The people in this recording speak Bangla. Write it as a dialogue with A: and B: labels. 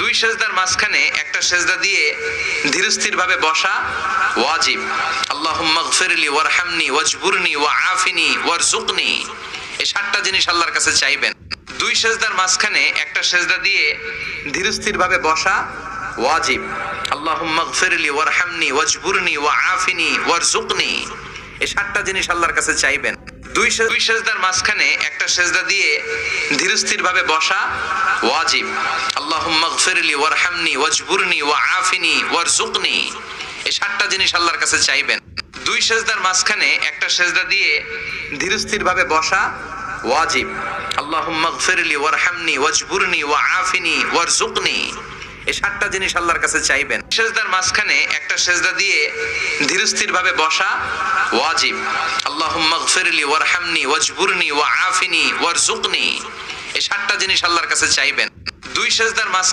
A: দুই সেজদার মাঝখানে একটা সেজদা দিয়ে ধীরস্থির ভাবে বসা ওয়াজিব। আল্লাহুম্মা গফিরলি ওয়ারহামনি ওয়াজবুরনি ওয়াআফিনি ওয়ারযুকনি, এই 7টা জিনিস আল্লাহর কাছে চাইবেন। দুই সেজদার মাঝখানে একটা সেজদা দিয়ে ধীরস্থির ভাবে বসা ওয়াজিব। আল্লাহুম্মা গফিরলি ওয়ারহামনি ওয়াজবুরনি ওয়াআফিনি ওয়ারযুকনি, এই 7টা জিনিস আল্লাহর কাছে চাইবেন। দুই সেজদার মাঝখানে একটা সেজদা দিয়ে ধীরস্থির ভাবে বসা ওয়াজিব। আল্লাহুম্মা গফিরলি ওয়ারহামনি ওয়াজবুরনি ওয়াআফিনি ওয়ারযুকনি, এই 7টা জিনিস আল্লাহর কাছে চাইবেন। দুই সেজদার মাঝখানে একটা সেজদা দিয়ে ধীরস্থির ভাবে বসা ওয়াজিব। আল্লাহুম্মা গফিরলি ওয়ারহামনি ওয়াজবুরনি ওয়াআফিনি ওয়ারযুকনি, এই 7টা জিনিস আল্লাহর কাছে চাইবেন। সেজদার মাঝখানে একটা সেজদা দিয়ে ধীরস্থির ভাবে বসা ওয়াজিব। আল্লাহুম্মা গফিরলি ওয়ারহামনি ওয়াজবুরনি ওয়াআফিনি ওয়ারযুকনি, এই 7টা জিনিস আল্লাহর কাছে চাইবেন। দুই সেজদার মাঝখানে